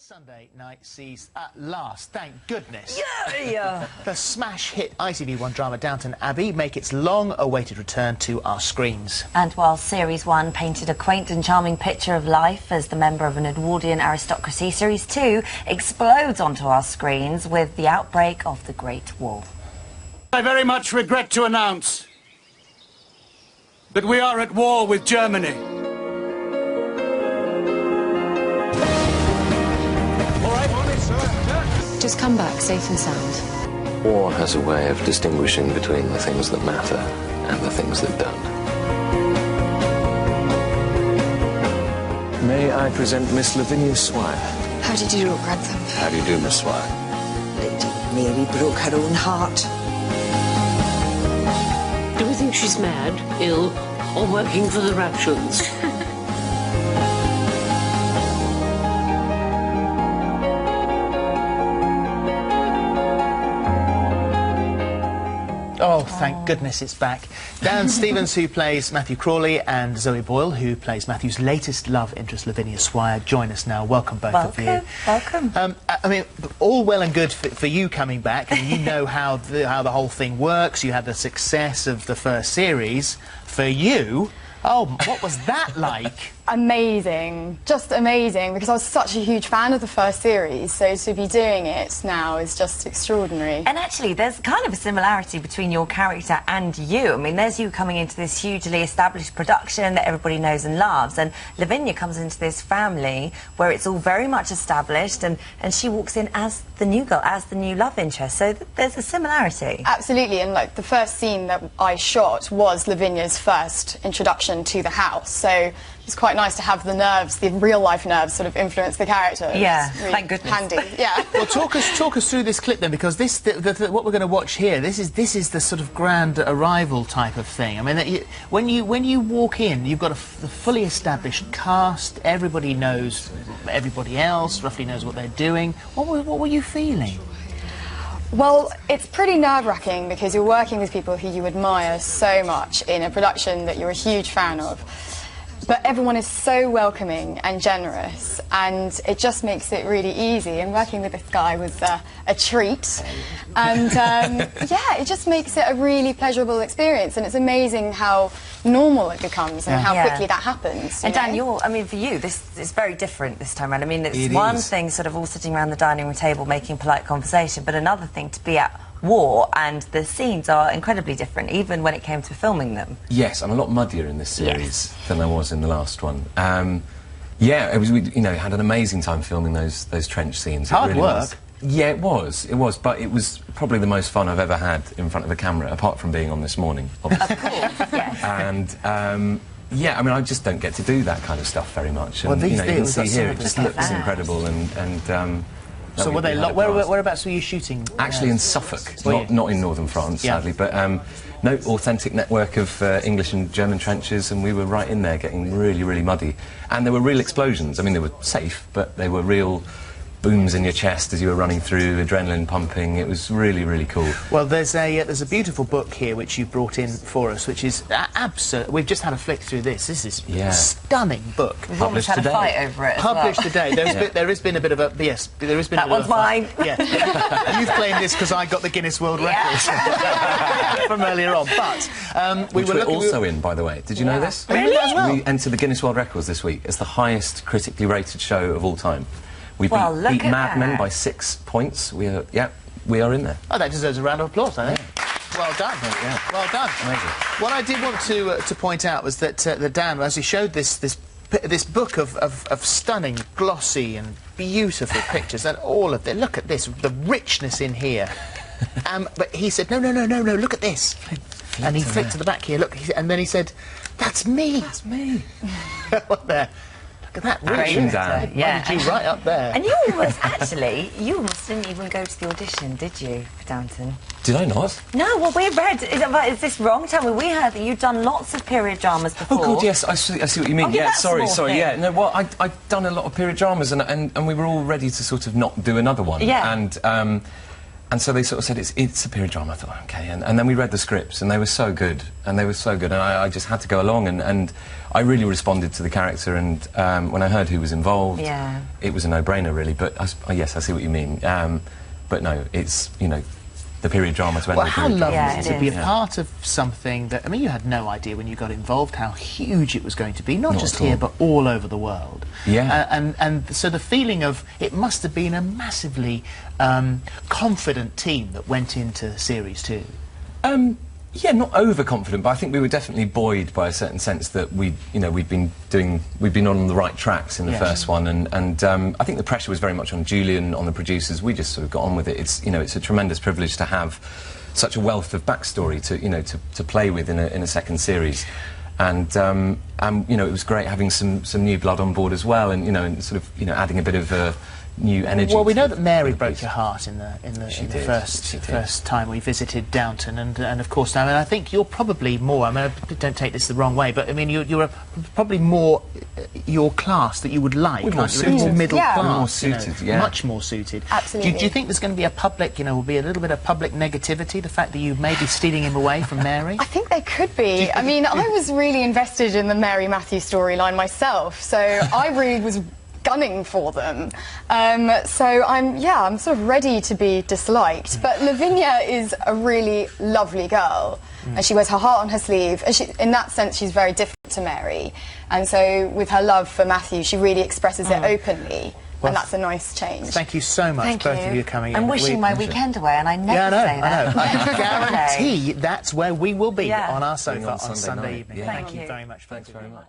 Sunday night sees, at last, thank goodness, Yeah. the smash hit ITV1 drama Downton Abbey make its long-awaited return to our screens. And while Series 1 painted a quaint and charming picture of life as the member of an Edwardian aristocracy, Series 2 explodes onto our screens with the outbreak of the Great War. I very much regret to announce that we are at war with Germany. Just come back safe and sound. War has a way of distinguishing between the things that matter and the things that don't. May I present Miss Lavinia Swire? How did you look, Grantham? How do you do, Miss Swire? Lady Mary broke her own heart. Do we think she's mad, ill, or working for the Russians? Oh, thank goodness it's back. Dan Stevens, who plays Matthew Crawley, and Zoe Boyle, who plays Matthew's latest love interest, Lavinia Swire, join us now. Welcome, both of you. Welcome. I mean, all well and good for you coming back, and you know how the whole thing works. You had the success of the first series. For you, oh, what was that like? Amazing, just amazing, because I was such a huge fan of the first series, so to be doing it now is just extraordinary. And actually, there's kind of a similarity between your character and you. I mean, there's you coming into this hugely established production that everybody knows and loves, and Lavinia comes into this family where it's all very much established, and she walks in as the new girl, as the new love interest, so there's a similarity. Absolutely, and like the first scene that I shot was Lavinia's first introduction to the house, so it's quite nice to have the nerves, the real-life nerves, sort of influence the character. Yeah, really thank goodness. Handy, yeah. Well, talk us through this clip then, because this what we're going to watch here. This is the sort of grand arrival type of thing. I mean, when you walk in, you've got the fully established cast. Everybody knows everybody else. Roughly knows what they're doing. What were you feeling? Well, it's pretty nerve-wracking because you're working with people who you admire so much in a production that you're a huge fan of. But everyone is so welcoming and generous, and it just makes it really easy. And working with this guy was a treat. And yeah, it just makes it a really pleasurable experience. And it's amazing how normal it becomes and how quickly that happens. And Dan, I mean, for you, this is very different this time around. I mean, it's one thing sort of all sitting around the dining room table making polite conversation, but another thing to be at war, and the scenes are incredibly different, even when it came to filming them. Yes, I'm a lot muddier in this series than I was in the last one. Yeah, we had an amazing time filming those trench scenes. Hard work. Yeah, it was, but it was probably the most fun I've ever had in front of a camera, apart from being on this morning, obviously. Of course, yes. And, yeah, I mean, I just don't get to do that kind of stuff very much. And, Well, you can see here, it just looks fast. incredible, and So were they? Whereabouts were you shooting? Actually, in Suffolk, Were you? not in northern France, sadly, but no, authentic network of English and German trenches, and we were right in there getting really, really muddy. And there were real explosions. I mean, they were safe, but they were real booms in your chest as you were running through, adrenaline pumping. It was really, really cool. Well, there's a beautiful book here which you brought in for us, which is absolute. We've just had a flick through this. This is a stunning book. We've almost had a fight over it. Published today. There has been a bit of a there has been. That one's mine. Yeah, you've claimed this because I got the Guinness World Records from earlier on. But we were also in, by the way. Did you know this? Really? As well? We entered the Guinness World Records this week as the highest critically rated show of all time. We beat Mad Men by 6 points. We are in there. Oh, that deserves a round of applause, I think. Well done. Well done. Amazing. What I did want to point out was that Dan, as he showed this book of stunning, glossy and beautiful pictures, and all of it. Look at this, the richness in here. But he said, no, look at this. And he flicked to the back here, look, and then he said, that's me. That's me. What there? Look at that, Action Dan. Yeah. You right up there. And you almost didn't even go to the audition, did you, for Downton? Did I not? No, well, we read. Is this wrong? Tell me, we heard that you'd done lots of period dramas before. Oh, God, yes, I see what you mean. Oh, yeah, yeah, sorry, thing. yeah. No, well, I'd done a lot of period dramas, and we were all ready to sort of not do another one. Yeah. And so they sort of said, it's a period drama. I thought, OK. And then we read the scripts, and they were so good. And I just had to go along, and I really responded to the character, and when I heard who was involved, it was a no-brainer, really. But, yes, I see what you mean. But no, it's, you know, the period drama to end Well, with how lovely it to be a is. part of something that, I mean, you had no idea when you got involved how huge it was going to be, not just at all. here, but all over the world. Yeah. And so the feeling of, it must have been a massively confident team that went into Series 2. Yeah, not overconfident, but I think we were definitely buoyed by a certain sense that we'd been on the right tracks in the first one, and I think the pressure was very much on Julian, on the producers. We just sort of got on with it. It's a tremendous privilege to have such a wealth of backstory to play with in a second series, and it was great having some new blood on board as well, and sort of adding a bit of new energy. Well, we know that Mary the broke piece. your heart in the She did. first time we visited Downton, and of course, I mean, I think you're probably more. I mean, don't take this the wrong way, but I mean, you're probably more your class that you would like. We're more aren't you? More suited. middle Yeah. class, More suited, yeah. much more suited. Absolutely. Do you think there's going to be a public, will be a little bit of public negativity? The fact that you may be stealing him away from Mary. I think there could be. I mean, I was really invested in the Mary Matthews storyline myself, so I really was gunning for them. So I'm sort of ready to be disliked. But Lavinia is a really lovely girl, and she wears her heart on her sleeve. And in that sense, she's very different to Mary. And so with her love for Matthew, she really expresses it openly. Well, and that's a nice change. Thank you so much, Thank both you. of you coming in. I'm wishing my weekend away, and I never Yeah, I know, say that. I know. I can guarantee that's where we will be Yeah. on our sofa On on Sunday Sunday night, evening. yeah. Thank Thank you you. very much. Thanks very much.